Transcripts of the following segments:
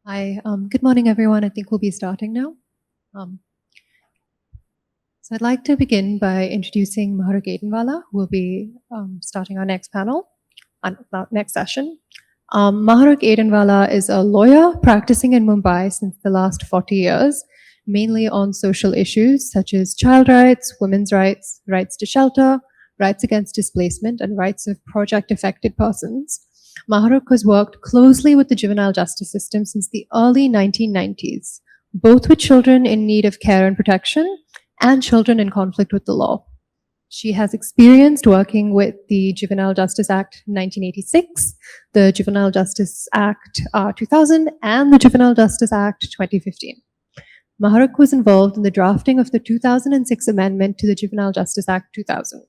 Hi, good morning, everyone. I think we'll be starting now. So I'd like to begin by introducing Maharuk Aidenwala, who will be starting our next panel, our next session. Maharuk Aidenwala is a lawyer practicing in Mumbai since the last 40 years, mainly on social issues such as child rights, women's rights, rights to shelter, rights against displacement, and rights of project-affected persons. Maharuk has worked closely with the juvenile justice system since the early 1990s, both with children in need of care and protection and children in conflict with the law. She has experienced working with the Juvenile Justice Act 1986, the Juvenile Justice Act 2000, and the Juvenile Justice Act 2015. Maharuk was involved in the drafting of the 2006 amendment to the Juvenile Justice Act 2000.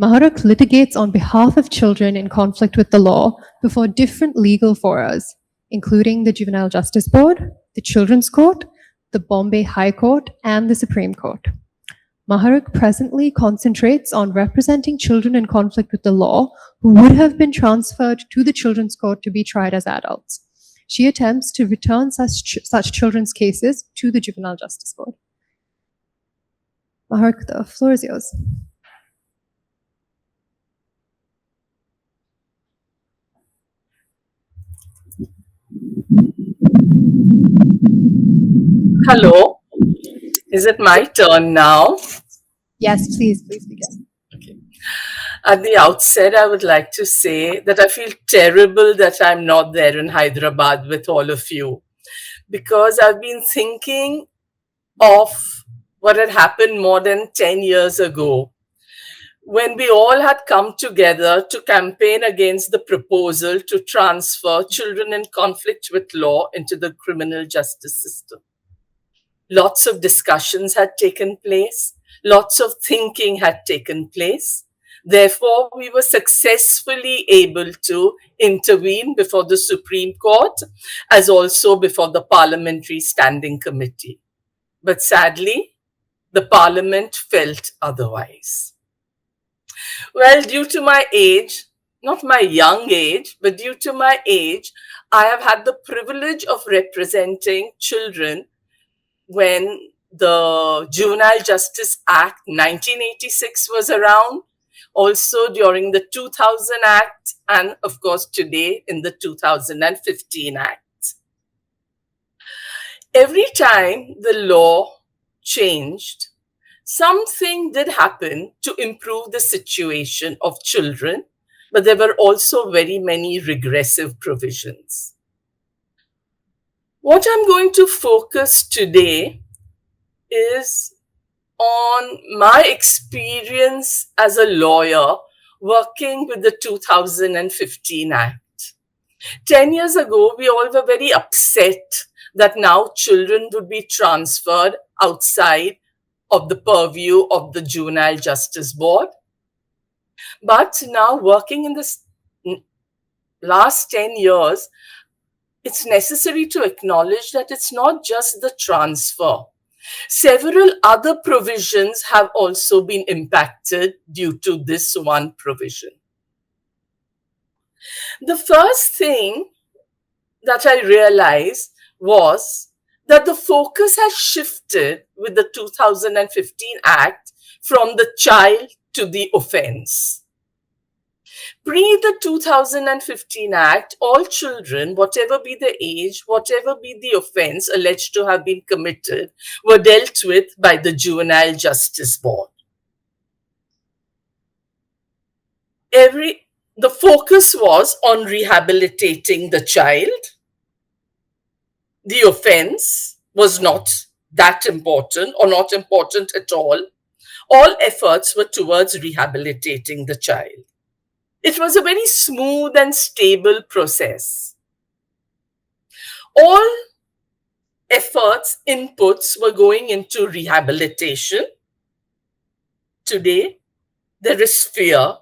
Maharuk litigates on behalf of children in conflict with the law before different legal forums, including the Juvenile Justice Board, the Children's Court, the Bombay High Court, and the Supreme Court. Maharuk presently concentrates on representing children in conflict with the law who would have been transferred to the Children's Court to be tried as adults. She attempts to return such children's cases to the Juvenile Justice Board. Maharuk, the floor is yours. Hello, is it my turn now? Yes, please begin. Okay. At the outset, I would like to say that I feel terrible that I'm not there in Hyderabad with all of you, because I've been thinking of what had happened more than 10 years ago, when we all had come together to campaign against the proposal to transfer children in conflict with law into the criminal justice system. Lots of discussions had taken place, lots of thinking had taken place. Therefore, we were successfully able to intervene before the Supreme Court, as also before the Parliamentary Standing Committee. But sadly, the Parliament felt otherwise. Well, due to my age, not my young age, but due to my age, I have had the privilege of representing children when the Juvenile Justice Act 1986 was around, also during the 2000 Act, and of course today in the 2015 Act. Every time the law changed, something did happen to improve the situation of children, but there were also very many regressive provisions. What I'm going to focus today is on my experience as a lawyer working with the 2015 Act. 10 years ago, we all were very upset that now children would be transferred outside of the purview of the Juvenile Justice Board. But now, working in this last 10 years, it's necessary to acknowledge that it's not just the transfer. Several other provisions have also been impacted due to this one provision. The first thing that I realized was that the focus has shifted with the 2015 Act from the child to the offense. Pre the 2015 Act, all children, whatever be the age, whatever be the offense alleged to have been committed, were dealt with by the Juvenile Justice Board. The focus was on rehabilitating the child. The offense was not that important or not important at all. All efforts were towards rehabilitating the child. It was a very smooth and stable process. All efforts, inputs were going into rehabilitation. Today, there is fear,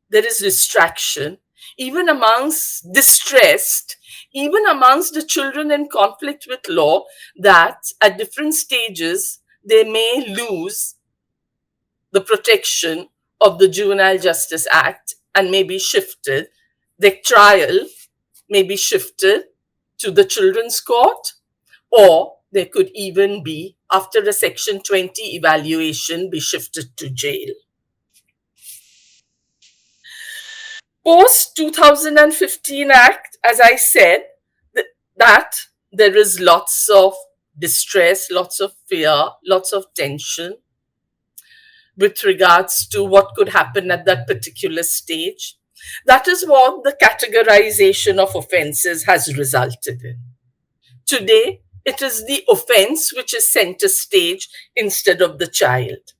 there is distraction, even amongst distressed, even amongst the children in conflict with law, that at different stages, they may lose the protection of the Juvenile Justice Act and may be shifted, their trial may be shifted to the children's court, or there could even be, after a Section 20 evaluation, be shifted to jail. Post 2015 Act, as I said, that there is lots of distress, lots of fear, lots of tension with regards to what could happen at that particular stage. That is what the categorization of offenses has resulted in. Today, it is the offense which is center stage instead of the child.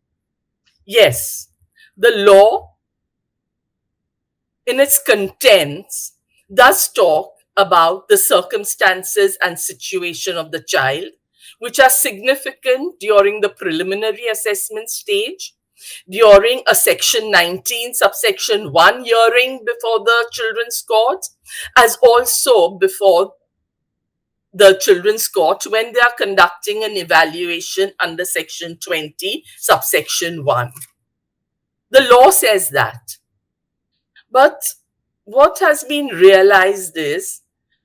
Yes, the law in its contents does talk about the circumstances and situation of the child, which are significant during the preliminary assessment stage, during a Section 19, subsection 1 hearing before the children's court, as also before the children's court when they are conducting an evaluation under Section 20, subsection 1. The law says that. But what has been realized is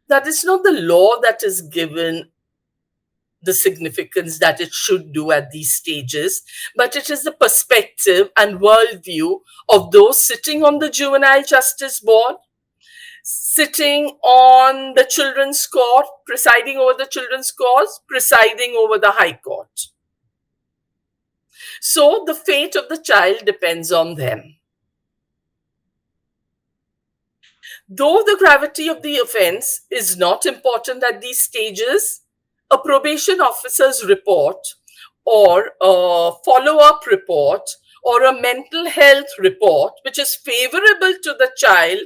that it's not the law that is given the significance that it should do at these stages, but it is the perspective and worldview of those sitting on the Juvenile Justice Board, sitting on the Children's Court, presiding over the Children's Court, presiding over the High Court. So the fate of the child depends on them. Though the gravity of the offense is not important at these stages, a probation officer's report or a follow-up report or a mental health report which is favorable to the child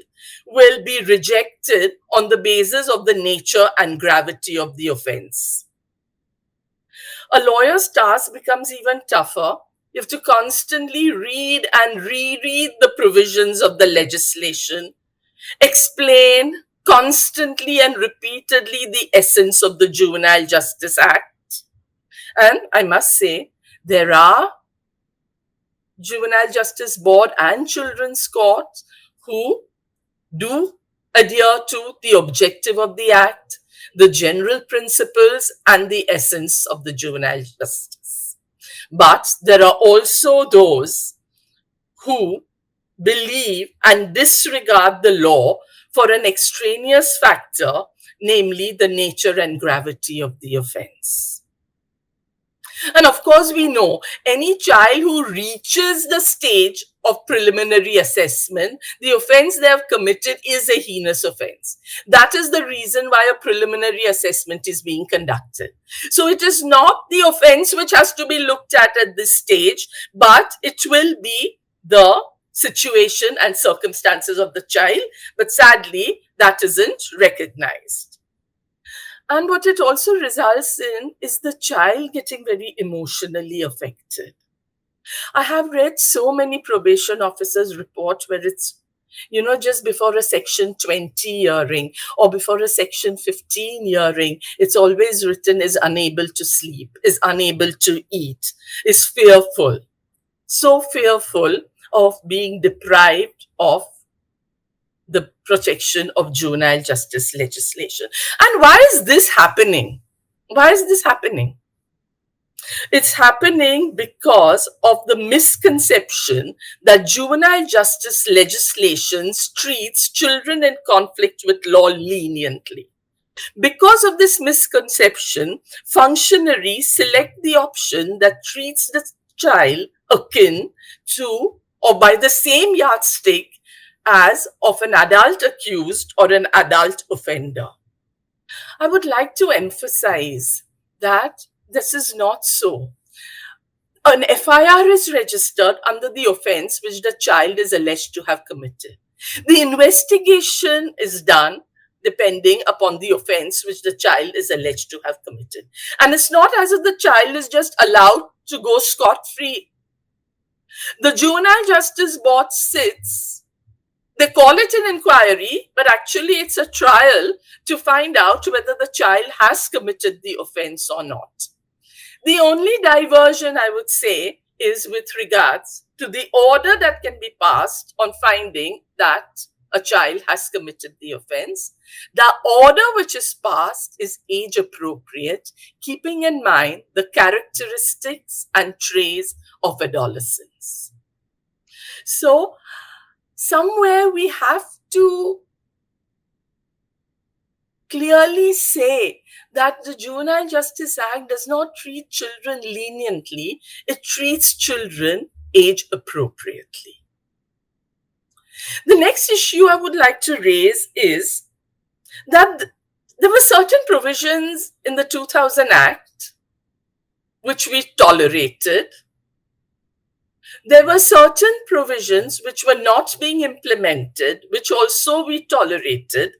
will be rejected on the basis of the nature and gravity of the offense. A lawyer's task becomes even tougher. You have to constantly read and reread the provisions of the legislation, explain constantly and repeatedly the essence of the Juvenile Justice Act. And I must say, there are Juvenile Justice Board and Children's Court who do adhere to the objective of the Act, the general principles, and the essence of the juvenile justice. But there are also those who believe and disregard the law for an extraneous factor, namely the nature and gravity of the offense. And of course, we know any child who reaches the stage of preliminary assessment, the offense they have committed is a heinous offense. That is the reason why a preliminary assessment is being conducted. So it is not the offense which has to be looked at this stage, but it will be the situation and circumstances of the child. But sadly, that isn't recognized. And what it also results in is the child getting very emotionally affected. I have read so many probation officers' reports where it's, just before a Section 20 hearing or before a Section 15 hearing, it's always written is unable to sleep, is unable to eat, is fearful. So fearful of being deprived of the protection of juvenile justice legislation. And why is this happening? Why is this happening? It's happening because of the misconception that juvenile justice legislation treats children in conflict with law leniently. Because of this misconception, functionaries select the option that treats the child akin to or by the same yardstick as of an adult accused or an adult offender. I would like to emphasize that this is not so. An FIR is registered under the offense which the child is alleged to have committed. The investigation is done depending upon the offense which the child is alleged to have committed. And it's not as if the child is just allowed to go scot-free. The Juvenile Justice Board sits. They call it an inquiry, but actually it's a trial to find out whether the child has committed the offense or not. The only diversion, I would say, is with regards to the order that can be passed on finding that a child has committed the offense, the order which is passed is age appropriate, keeping in mind the characteristics and traits of adolescence. So, somewhere we have to clearly say that the Juvenile Justice Act does not treat children leniently, it treats children age appropriately. The next issue I would like to raise is that there were certain provisions in the 2000 Act which we tolerated. There were certain provisions which were not being implemented, which also we tolerated.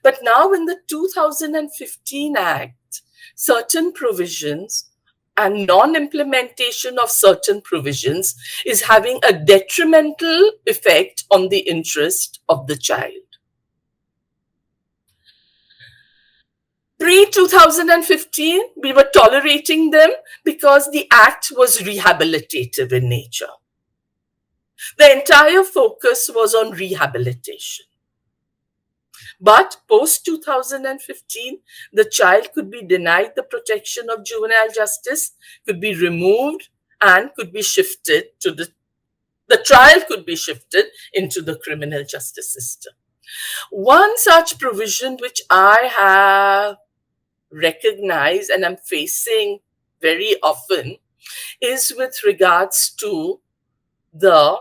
But now in the 2015 Act, certain provisions and non-implementation of certain provisions is having a detrimental effect on the interest of the child. Pre-2015, we were tolerating them because the act was rehabilitative in nature. The entire focus was on rehabilitation. But post-2015, the child could be denied the protection of juvenile justice, could be removed, and could be shifted to the trial could be shifted into the criminal justice system. One such provision which I have recognized and I'm facing very often is with regards to the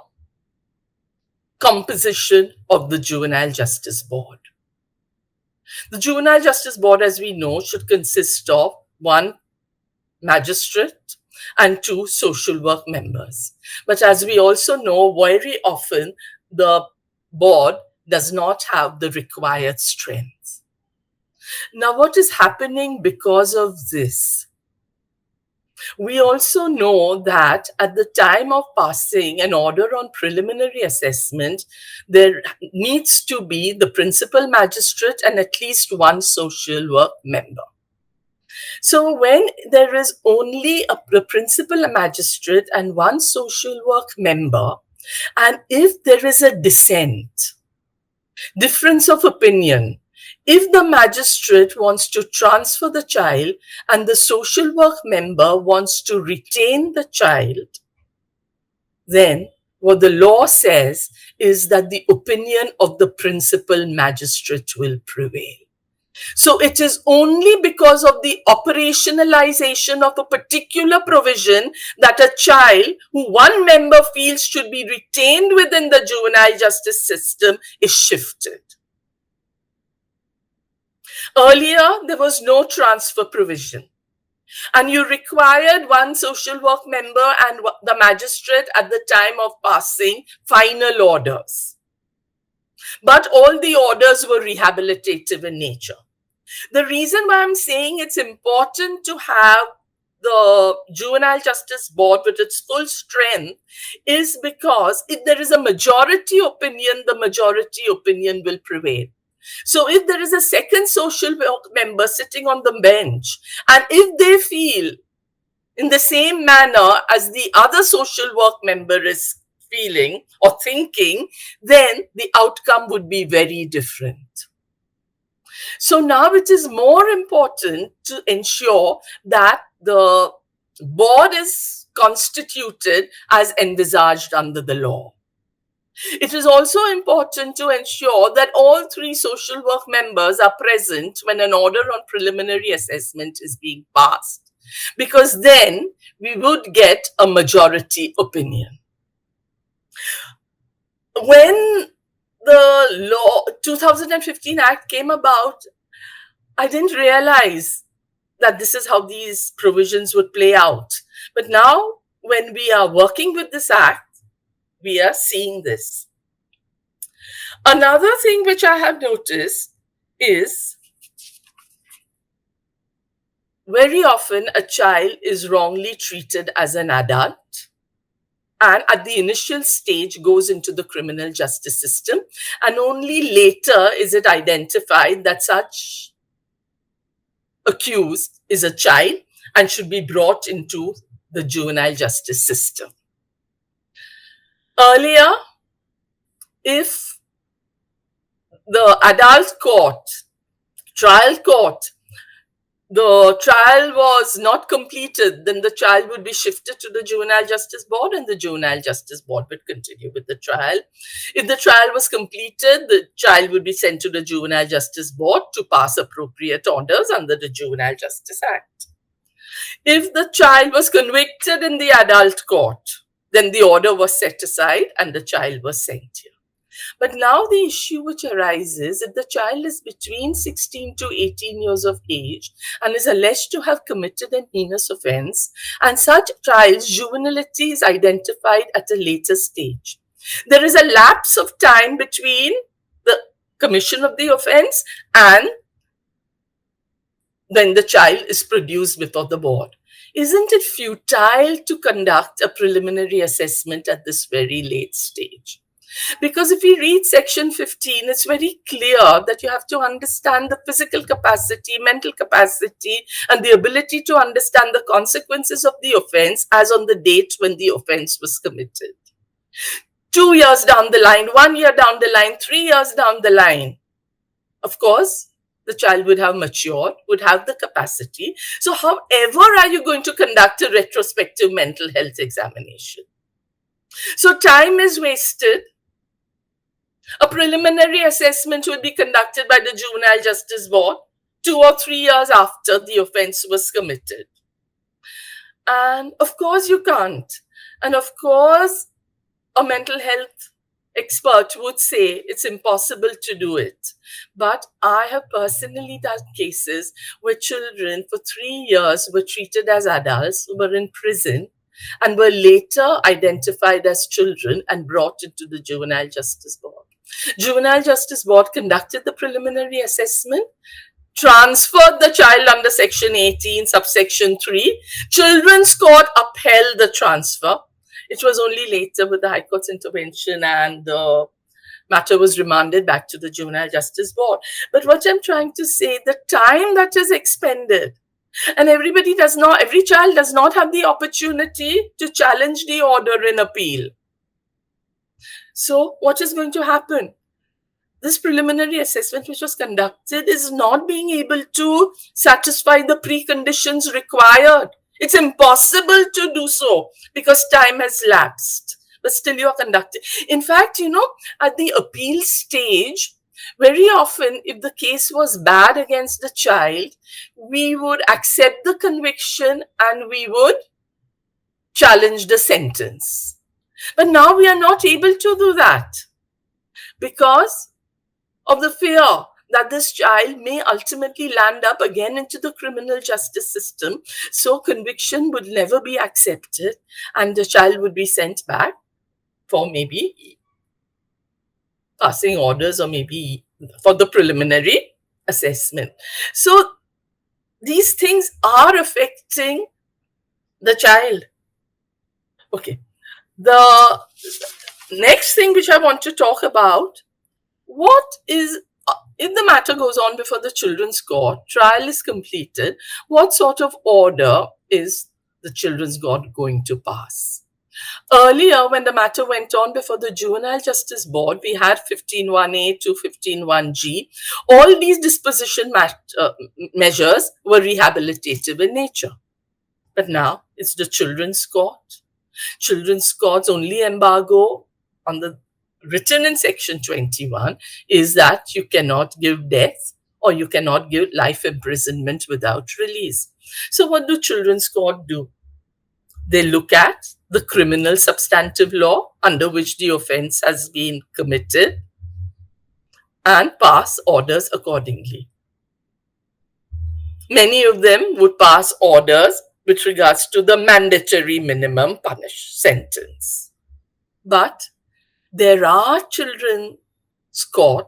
composition of the Juvenile Justice Board. The Juvenile Justice Board, as we know, should consist of 1 magistrate and 2 social work members. But as we also know, very often the board does not have the required strength. Now, what is happening because of this? We also know that at the time of passing an order on preliminary assessment, there needs to be the principal magistrate and at least 1 social work member. So when there is only a principal magistrate and 1 social work member, and if there is a dissent, difference of opinion, if the magistrate wants to transfer the child and the social work member wants to retain the child, then what the law says is that the opinion of the principal magistrate will prevail. So it is only because of the operationalization of a particular provision that a child who 1 member feels should be retained within the juvenile justice system is shifted. Earlier, there was no transfer provision, and you required 1 social work member and the magistrate at the time of passing final orders. But all the orders were rehabilitative in nature. The reason why I'm saying it's important to have the Juvenile Justice Board with its full strength is because if there is a majority opinion, the majority opinion will prevail. So if there is a second social work member sitting on the bench, and if they feel in the same manner as the other social work member is feeling or thinking, then the outcome would be very different. So now it is more important to ensure that the board is constituted as envisaged under the law. It is also important to ensure that all 3 social work members are present when an order on preliminary assessment is being passed, because then we would get a majority opinion. When the law 2015 Act came about, I didn't realize that this is how these provisions would play out. But now, when we are working with this Act, we are seeing this. Another thing which I have noticed is very often a child is wrongly treated as an adult, and at the initial stage goes into the criminal justice system, and only later is it identified that such accused is a child and should be brought into the juvenile justice system. Earlier, if the adult court, trial court, the trial was not completed, then the child would be shifted to the Juvenile Justice Board and the Juvenile Justice Board would continue with the trial. If the trial was completed, the child would be sent to the Juvenile Justice Board to pass appropriate orders under the Juvenile Justice Act. If the child was convicted in the adult court, then the order was set aside and the child was sent here. But now the issue which arises, if the child is between 16 to 18 years of age and is alleged to have committed an heinous offense, and such child's juvenility is identified at a later stage, there is a lapse of time between the commission of the offense and when the child is produced before the board. Isn't it futile to conduct a preliminary assessment at this very late stage? Because if we read section 15, it's very clear that you have to understand the physical capacity, mental capacity, and the ability to understand the consequences of the offense as on the date when the offense was committed. 2 years down the line, 1 year down the line, 3 years down the line, of course, the child would have matured, would have the capacity. So however are you going to conduct a retrospective mental health examination? So time is wasted. A preliminary assessment will be conducted by the Juvenile Justice Board 2 or 3 years after the offense was committed. And of course you can't. And of course, a mental health expert would say it's impossible to do it. But I have personally done cases where children for 3 years were treated as adults, were in prison, and were later identified as children and brought into the Juvenile Justice Board. Juvenile Justice Board conducted the preliminary assessment, transferred the child under section 18, subsection 3. Children's Court upheld the transfer. It was only later with the High Court's intervention and the matter was remanded back to the Juvenile Justice Board. But what I'm trying to say, the time that is expended, and every child does not have the opportunity to challenge the order in appeal. So what is going to happen? This preliminary assessment which was conducted is not being able to satisfy the preconditions required. It's impossible to do so because time has lapsed, but still you are conducting. In fact, at the appeal stage, very often, if the case was bad against the child, we would accept the conviction and we would challenge the sentence. But now we are not able to do that because of the fear that this child may ultimately land up again into the criminal justice system. So conviction would never be accepted and the child would be sent back for maybe passing orders or maybe for the preliminary assessment. So these things are affecting the child. Okay. The next thing which I want to talk about, what is, if the matter goes on before the Children's Court, trial is completed, what sort of order is the Children's Court going to pass? Earlier, when the matter went on before the Juvenile Justice Board, we had 15(1)(a) to 15(1)(g). All these disposition measures were rehabilitative in nature. But now it's the Children's Court. Children's Court's only embargo on the written in section 21 is that you cannot give death or you cannot give life imprisonment without release. So what do Children's Court do? They look at the criminal substantive law under which the offense has been committed and pass orders accordingly. Many of them would pass orders with regards to the mandatory minimum punish sentence. But there are Children's Court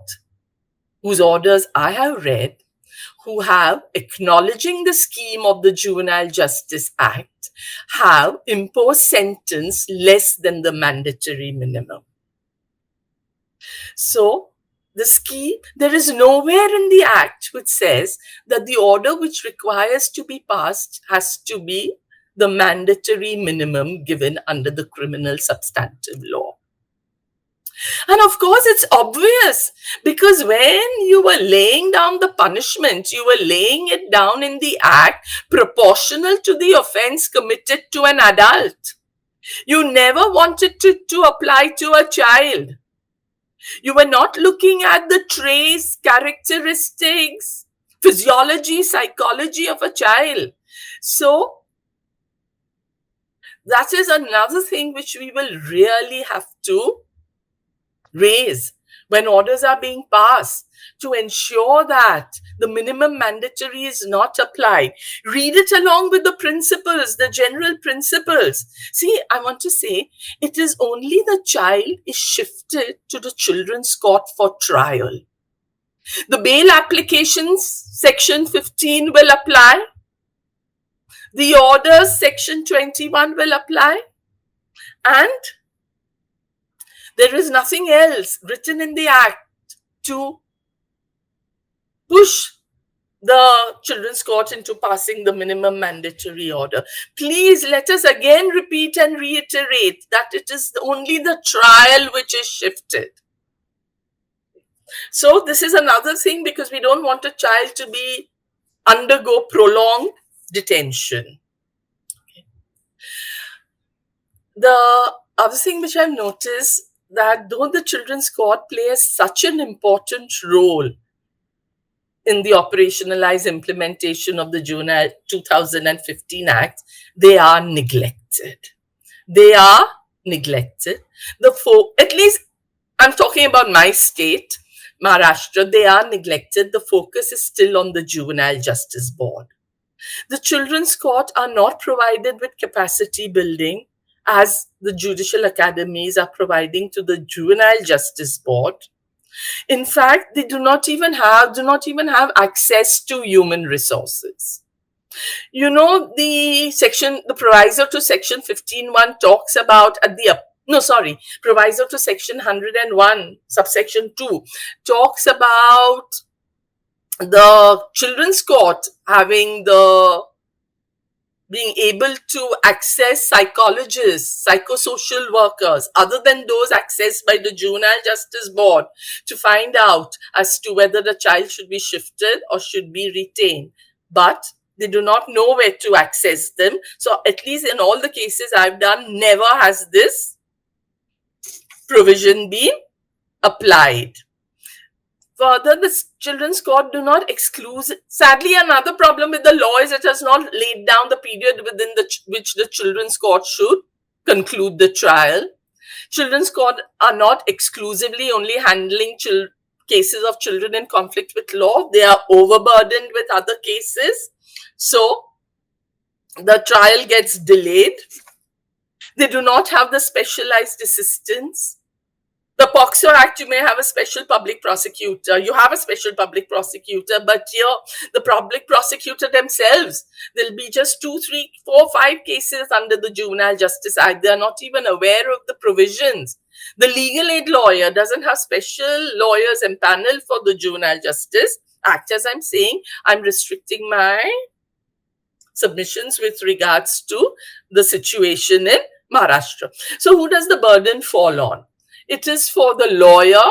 whose orders I have read who have, acknowledging the scheme of the Juvenile Justice Act, have imposed sentence less than the mandatory minimum. So the scheme, there is nowhere in the Act which says that the order which requires to be passed has to be the mandatory minimum given under the criminal substantive law. And of course, it's obvious because when you were laying down the punishment, you were laying it down in the act proportional to the offense committed to an adult. You never wanted to apply to a child. You were not looking at the traits, characteristics, physiology, psychology of a child. So, that is another thing which we will really have to raise when orders are being passed to ensure that the minimum mandatory is not applied. Read it along with the principles, the general principles. See, I want to say it is only the child is shifted to the children's court for trial. The bail applications, section 15 will apply. The orders, section 21 will apply. And there is nothing else written in the act to push the children's court into passing the minimum mandatory order. Please let us again repeat and reiterate that it is only the trial which is shifted. So this is another thing, because we don't want a child to undergo prolonged detention. Okay. The other thing which I've noticed, that though the children's court plays such an important role in the operationalized implementation of the Juvenile 2015 Act, they are neglected. They are neglected. At least I'm talking about my state, Maharashtra, they are neglected. The focus is still on the Juvenile Justice Board. The children's court are not provided with capacity building as the judicial academies are providing to the Juvenile Justice Board. In fact, they do not even have access to human resources. You know, the proviso to section 15(1) talks about proviso to section 101, subsection 2, talks about the children's court being able to access psychologists, psychosocial workers, other than those accessed by the Juvenile Justice Board, to find out as to whether the child should be shifted or should be retained. But they do not know where to access them. So at least in all the cases I've done, never has this provision been applied. Further, the children's court do not exclude. Sadly, another problem with the law is it has not laid down the period within which the children's court should conclude the trial. Children's court are not exclusively only handling cases of children in conflict with law. They are overburdened with other cases. So, the trial gets delayed. They do not have the specialized assistance. The POCSO Act, you may have a special public prosecutor. You have a special public prosecutor, but here, the public prosecutor themselves, there'll be just 2, 3, 4, 5 cases under the Juvenile Justice Act. They're not even aware of the provisions. The legal aid lawyer doesn't have special lawyers empaneled for the Juvenile Justice Act. As I'm saying, I'm restricting my submissions with regards to the situation in Maharashtra. So who does the burden fall on? It is for the lawyer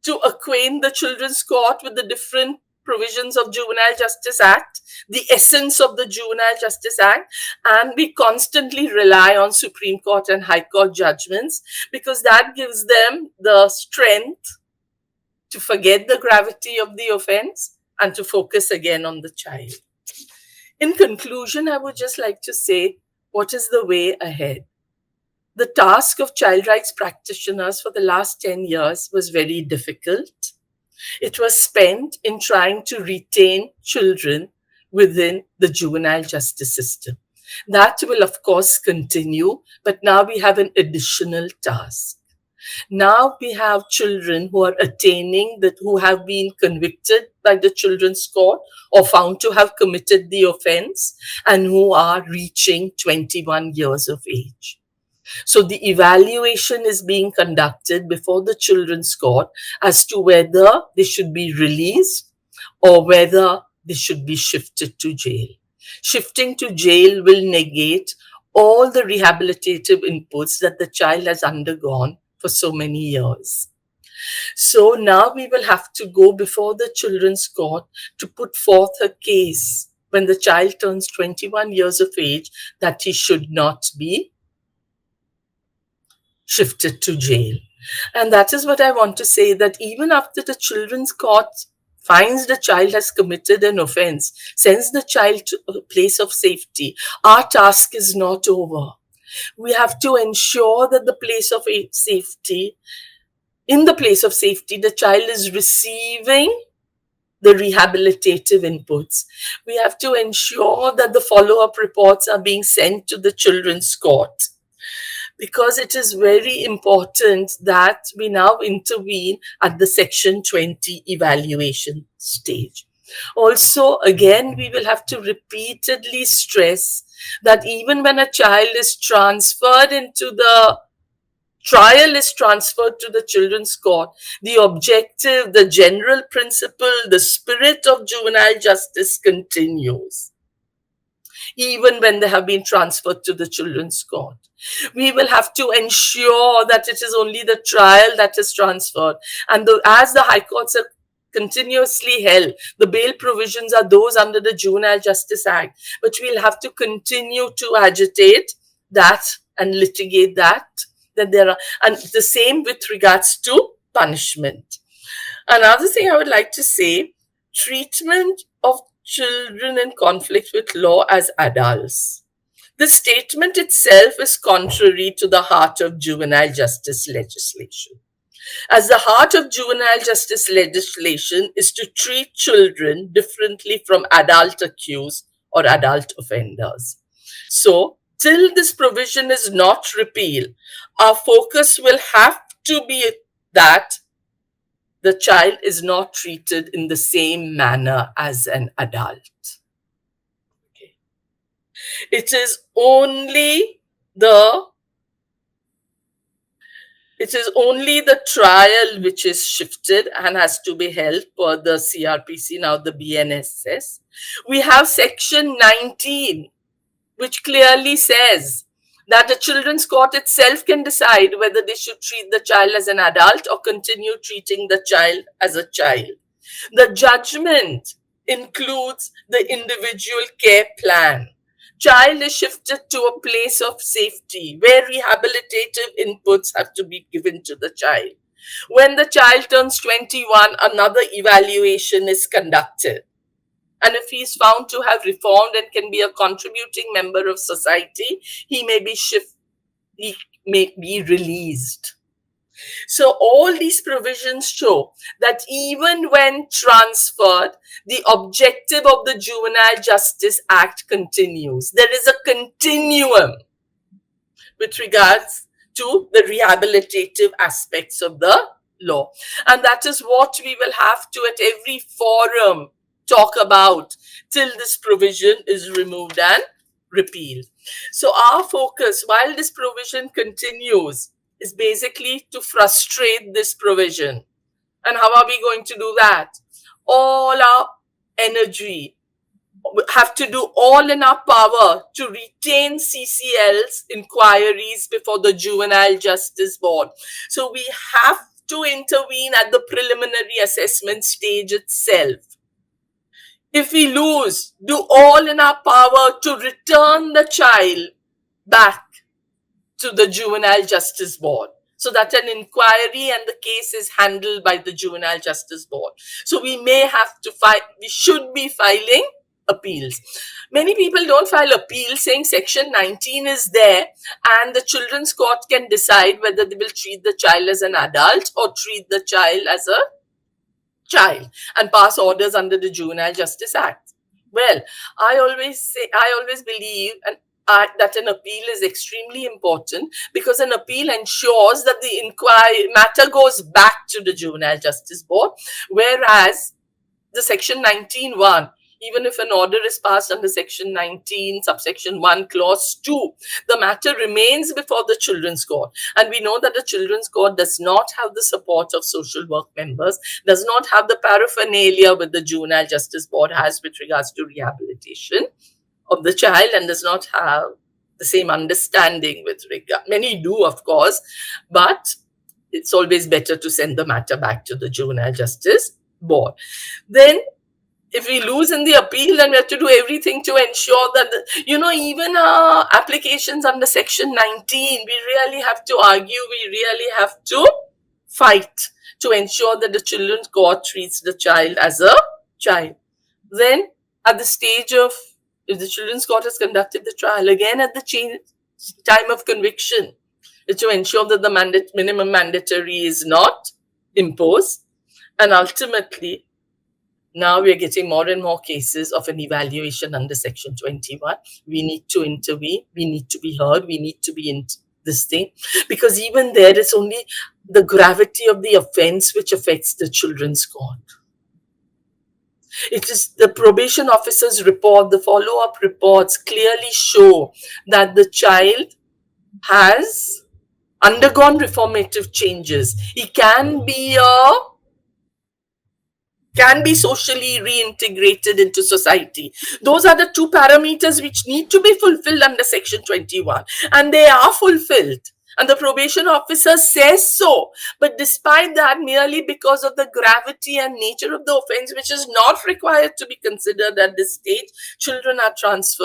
to acquaint the children's court with the different provisions of Juvenile Justice Act, the essence of the Juvenile Justice Act, and we constantly rely on Supreme Court and High Court judgments because that gives them the strength to forget the gravity of the offense and to focus again on the child. In conclusion, I would just like to say, what is the way ahead? The task of child rights practitioners for the last 10 years was very difficult. It was spent in trying to retain children within the juvenile justice system. That will, of course, continue, but now we have an additional task. Now we have children who are who have been convicted by the children's court or found to have committed the offense and who are reaching 21 years of age. So the evaluation is being conducted before the children's court as to whether they should be released or whether they should be shifted to jail. Shifting to jail will negate all the rehabilitative inputs that the child has undergone for so many years. So now we will have to go before the children's court to put forth a case when the child turns 21 years of age that he should not be shifted to jail. And that is what I want to say, that even after the children's court finds the child has committed an offense, sends the child to a place of safety, our task is not over. We have to ensure that the place of safety, in the place of safety, the child is receiving the rehabilitative inputs. We have to ensure that the follow-up reports are being sent to the children's court, because it is very important that we now intervene at the Section 20 evaluation stage. Also, again, we will have to repeatedly stress that even when a child is transferred into the trial is transferred to the children's court, the objective, the general principle, the spirit of juvenile justice continues, even when they have been transferred to the children's court. We will have to ensure that it is only the trial that is transferred. And as the high courts are continuously held, the bail provisions are those under the Juvenile Justice Act, but we'll have to continue to agitate that and litigate that there are, and the same with regards to punishment. Another thing I would like to say, treatment of children in conflict with law as adults. The statement itself is contrary to the heart of juvenile justice legislation, as the heart of juvenile justice legislation is to treat children differently from adult accused or adult offenders. So, till this provision is not repealed, our focus will have to be that the child is not treated in the same manner as an adult. Okay. It is only the trial which is shifted and has to be held per the CRPC, now the BNSS. We have Section 19, which clearly says that the children's court itself can decide whether they should treat the child as an adult or continue treating the child as a child. The judgment includes the individual care plan. Child is shifted to a place of safety where rehabilitative inputs have to be given to the child. When the child turns 21, another evaluation is conducted. And if he is found to have reformed and can be a contributing member of society, he may be released. So all these provisions show that even when transferred, the objective of the Juvenile Justice Act continues. There is a continuum with regards to the rehabilitative aspects of the law. And that is what we will have to at every forum talk about till this provision is removed and repealed. So our focus, while this provision continues, is basically to frustrate this provision. And how are we going to do that? All our energy, we have to do all in our power to retain CCL's inquiries before the Juvenile Justice Board. So we have to intervene at the preliminary assessment stage itself. If we lose, do all in our power to return the child back to the Juvenile Justice Board, so that an inquiry and the case is handled by the Juvenile Justice Board. So we may have to we should be filing appeals. Many people don't file appeals saying Section 19 is there and the children's court can decide whether they will treat the child as an adult or treat the child as a child and pass orders under the Juvenile Justice Act. Well, I always believe that an appeal is extremely important, because an appeal ensures that the inquiry matter goes back to the Juvenile Justice Board, whereas the Section 19(1), even if an order is passed under Section 19, subsection 1, clause 2, the matter remains before the Children's Court. And we know that the Children's Court does not have the support of social work members, does not have the paraphernalia with the Juvenile Justice Board has with regards to rehabilitation of the child, and does not have the same understanding with regard. Many do, of course, but it's always better to send the matter back to the Juvenile Justice Board. Then if we lose in the appeal, then we have to do everything to ensure that, even applications under Section 19, we really have to argue, we really have to fight to ensure that the Children's Court treats the child as a child. Then, at the stage of, if the Children's Court has conducted the trial, again at the time of conviction, to ensure that the minimum mandatory is not imposed. And ultimately, now we are getting more and more cases of an evaluation under Section 21. We need to intervene. We need to be heard. We need to be in this thing. Because even there, it's only the gravity of the offense which affects the Children's Court. It is the probation officer's report, the follow-up reports clearly show that the child has undergone reformative changes. He can be socially reintegrated into society. Those are the two parameters which need to be fulfilled under Section 21. And they are fulfilled. And the probation officer says so. But despite that, merely because of the gravity and nature of the offense, which is not required to be considered at this stage, children are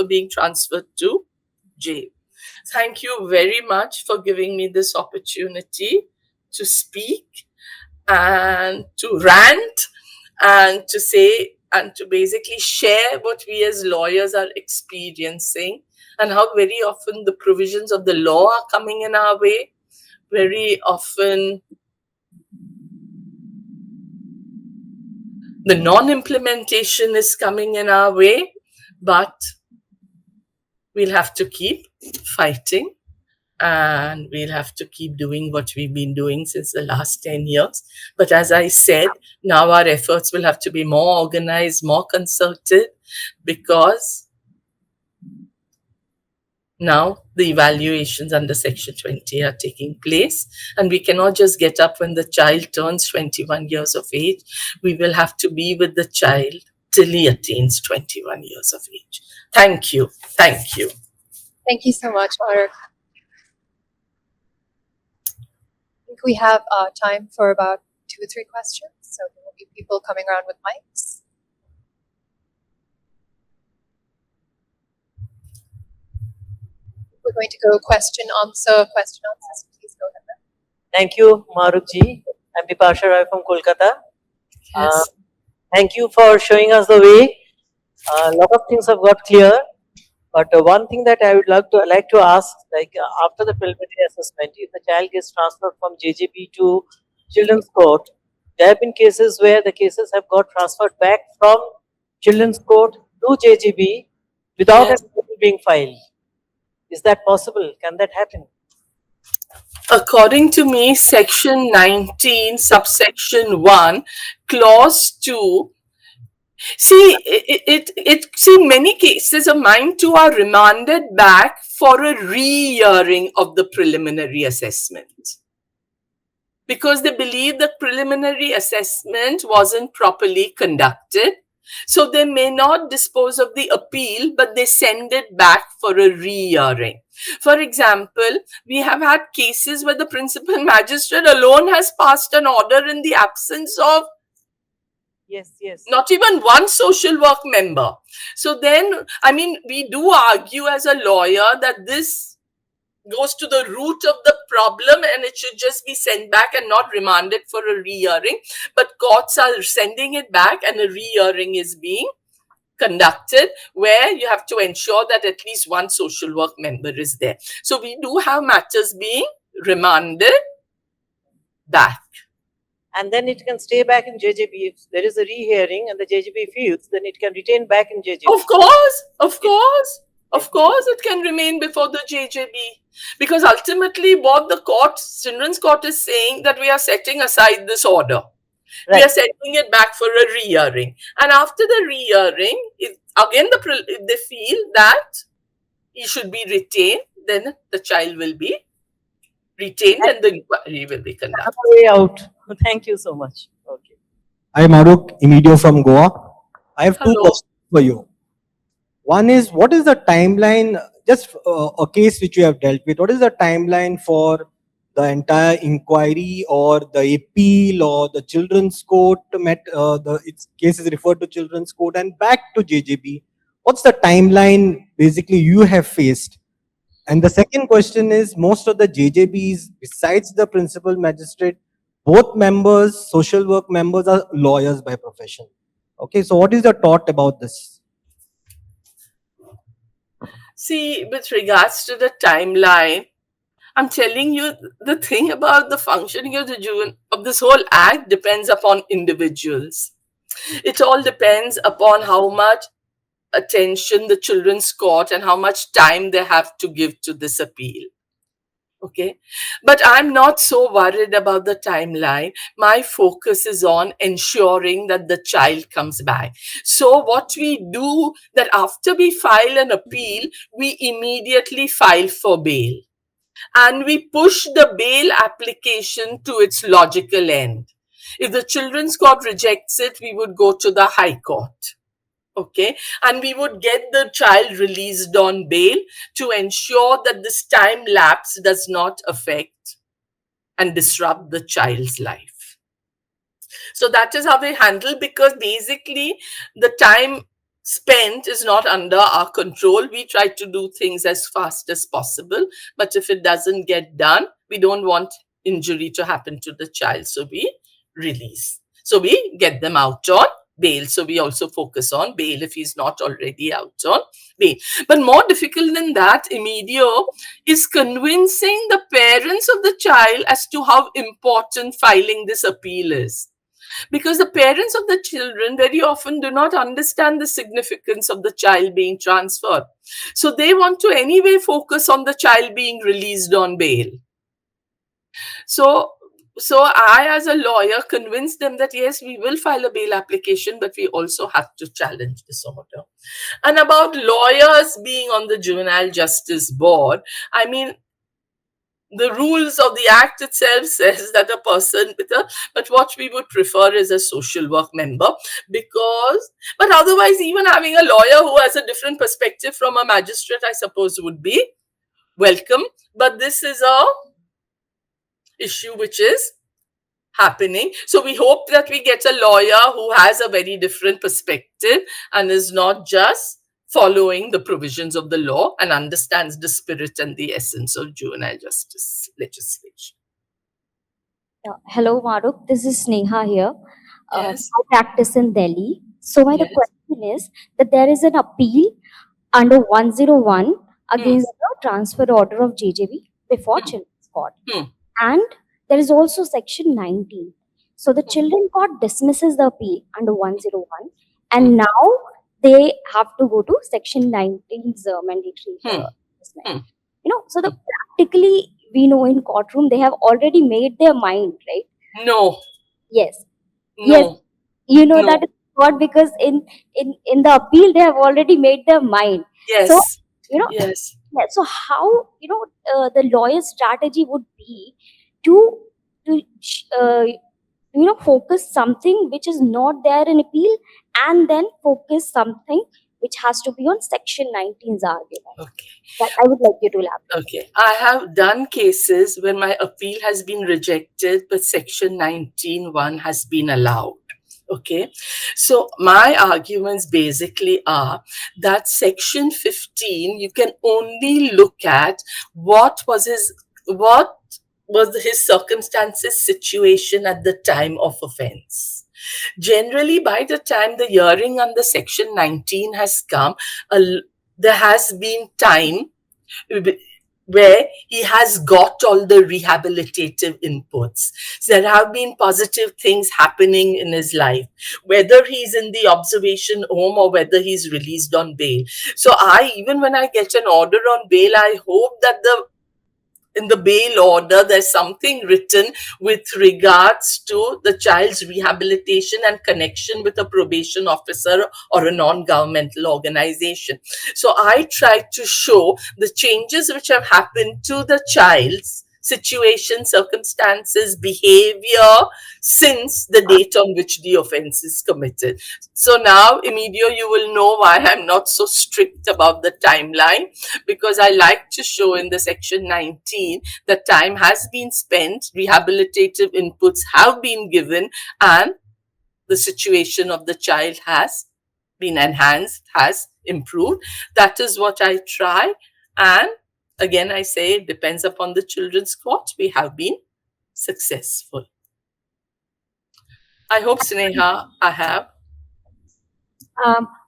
being transferred to jail. Thank you very much for giving me this opportunity to speak and to rant and to say and to basically share what we as lawyers are experiencing and how very often the provisions of the law are coming in our way. Very often the non-implementation is coming in our way, but we'll have to keep fighting and we'll have to keep doing what we've been doing since the last 10 years. But as I said, now our efforts will have to be more organized, more concerted, because now the evaluations under Section 20 are taking place, and we cannot just get up when the child turns 21 years of age. We will have to be with the child till he attains 21 years of age. Thank you. Thank you. Thank you so much, Maharuk. I think we have time for about 2 or 3 questions, so there will be people coming around with mics. We're going to go question, answer. So please go ahead. Thank you, Maharuk ji. I'm Bipasha Roy from Kolkata. Yes. Thank you for showing us the way. A lot of things have got clear, but one thing that I would like to ask, after the preliminary assessment, if the child gets transferred from JJB to Children's Court, there have been cases where the cases have got transferred back from Children's Court to JJB without Yes. an appeal being filed. Is that possible? Can that happen? According to me, Section 19, subsection 1, clause 2, many cases of mine too are remanded back for a re-hearing of the preliminary assessment, because they believe the preliminary assessment wasn't properly conducted. So they may not dispose of the appeal, but they send it back for a re-hearing. For example, we have had cases where the principal magistrate alone has passed an order in the absence of Yes. not even one social work member. So then, we do argue as a lawyer that this goes to the root of the problem and it should just be sent back and not remanded for a re-hearing. But courts are sending it back and a re-hearing is being conducted, where you have to ensure that at least one social work member is there. So we do have matters being remanded back. And then it can stay back in JJB. If there is a re-hearing and the JJB feels, then it can retain back in JJB. Of course, it can remain before the JJB. Because ultimately what the Children's Court is saying that we are setting aside this order. Right. We are sending it back for a re-hearing. And after the re-hearing, if they feel that he should be retained, then the child will be retained and the inquiry will be conducted. Way out. Thank you so much. Okay. Hi, Maharuk, Emidio from Goa. I have 2 Hello. questions for you. One is, what is the timeline, just a case which you have dealt with, what is the timeline for the entire inquiry or the appeal or the children's court its case is referred to children's court and back to JJB? What's the timeline basically you have faced? And the second question is, most of the JJBs, besides the principal magistrate, both members, social work members, are lawyers by profession. Okay, so what is your thought about this? See, with regards to the timeline, I'm telling you, the thing about the functioning of this whole act depends upon individuals. It all depends upon how much attention the children's court and how much time they have to give to this appeal. Okay, but I'm not so worried about the timeline. My focus is on ensuring that the child comes back. So what we do, that after we file an appeal, we immediately file for bail. And we push the bail application to its logical end. If the children's court rejects it, we would go to the High Court. Okay, and we would get the child released on bail to ensure that this time lapse does not affect and disrupt the child's life. So that is how we handle, because basically the time spent is not under our control. We try to do things as fast as possible, but if it doesn't get done, we don't want injury to happen to the child, so we release. So we get them out on bail. So we also focus on bail if he's not already out on bail. But more difficult than that, Emilio, is convincing the parents of the child as to how important filing this appeal is. Because the parents of the children very often do not understand the significance of the child being transferred. So they want to anyway focus on the child being released on bail. So I, as a lawyer, convinced them that yes, we will file a bail application, but we also have to challenge this order. And about lawyers being on the Juvenile Justice Board, I mean, the rules of the act itself says that a person but what we would prefer is a social work member, but otherwise, even having a lawyer who has a different perspective from a magistrate, I suppose, would be welcome. But this is a issue which is happening. So we hope that we get a lawyer who has a very different perspective and is not just following the provisions of the law and understands the spirit and the essence of juvenile justice legislation. Hello, Maruk. This is Sneha here. Yes. I practice in Delhi. So the Yes. question is that there is an appeal under 101 against the transfer order of JJB before Children's Court. And there is also section 19. So the Children Court dismisses the appeal under 101, and now they have to go to section 19's mandatory dismissal. So the practically, we know in courtroom they have already made their mind, right? No. Yes. No. Yes. You know No. that is what, because in the appeal they have already made their mind. Yes. So Yes. yeah, so how the lawyer's strategy would be to focus something which is not there in appeal, and then focus something which has to be on section 19's argument. Okay. That I would like you to elaborate. Okay. I have done cases when my appeal has been rejected, but section 19(1) has been allowed. Okay. So my arguments basically are that section 15, you can only look at what was his circumstances, situation at the time of offense. Generally, by the time the hearing under section 19 has come, there has been time where he has got all the rehabilitative inputs. So there have been positive things happening in his life, whether he's in the observation home or whether he's released on bail. So even when I get an order on bail, I hope that in the bail order, there's something written with regards to the child's rehabilitation and connection with a probation officer or a non-governmental organization. So I try to show the changes which have happened to the child's situation, circumstances, behavior since the date on which the offense is committed. So now, Emilio, you will know why I'm not so strict about the timeline, because I like to show in the section 19 that time has been spent, rehabilitative inputs have been given, and the situation of the child has been enhanced, has improved. That is what I try. And again, I say it depends upon the children's court. We have been successful. I hope, Sneha, I have.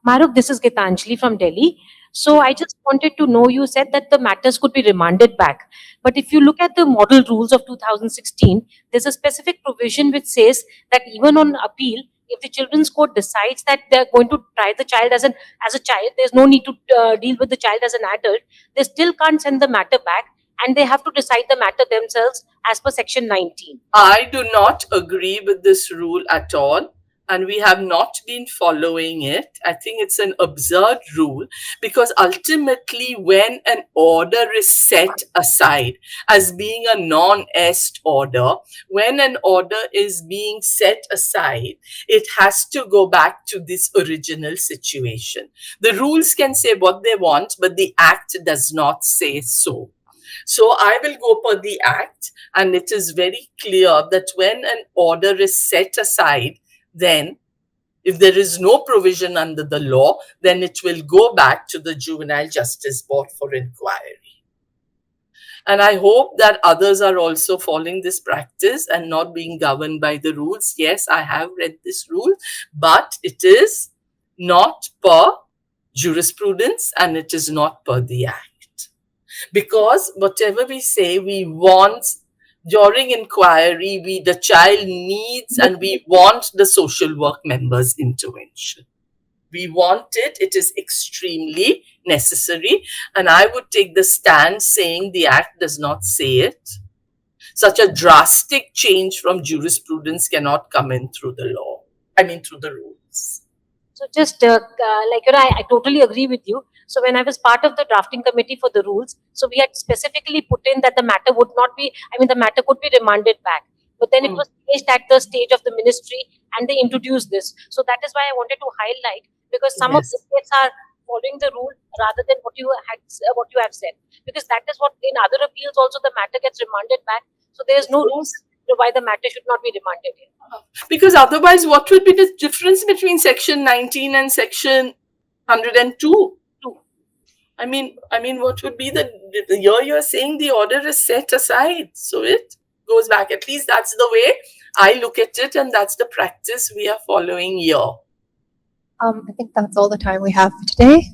Maruk, this is Gitanjali from Delhi. So I just wanted to know, you said that the matters could be remanded back. But if you look at the model rules of 2016, there's a specific provision which says that even on appeal, if the children's court decides that they're going to try the child as a child, there's no need to deal with the child as an adult, they still can't send the matter back, and they have to decide the matter themselves as per section 19. I do not agree with this rule at all, and we have not been following it. I think it's an absurd rule, because ultimately when an order is set aside as being a non-est order, when an order is being set aside, it has to go back to this original situation. The rules can say what they want, but the act does not say so. So I will go per the act, and it is very clear that when an order is set aside, then if there is no provision under the law, then it will go back to the Juvenile Justice Board for inquiry. And I hope that others are also following this practice and not being governed by the rules. Yes, I have read this rule, but it is not per jurisprudence and it is not per the act. Because whatever we say, we want during inquiry, the child needs and we want the social work members' intervention. We want it. It is extremely necessary. And I would take the stand saying the act does not say it. Such a drastic change from jurisprudence cannot come in through the law. Through the rules. So just I totally agree with you. So when I was part of the drafting committee for the rules, so we had specifically put in that the matter would not be, the matter could be remanded back. But then it was placed at the stage of the ministry and they introduced this. So that is why I wanted to highlight, because some of the states are following the rule rather than what you have said. Because that is what in other appeals also the matter gets remanded back. So there is no rules why the matter should not be remanded. Because otherwise, what would be the difference between section 19 and section 102? What would be the here you're saying the order is set aside, so it goes back. At least that's the way I look at it, and that's the practice we are following here. I think that's all the time we have for today.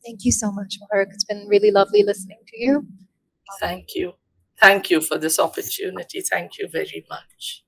Thank you so much, Mark. It's been really lovely listening to you. Thank you. Thank you for this opportunity. Thank you very much.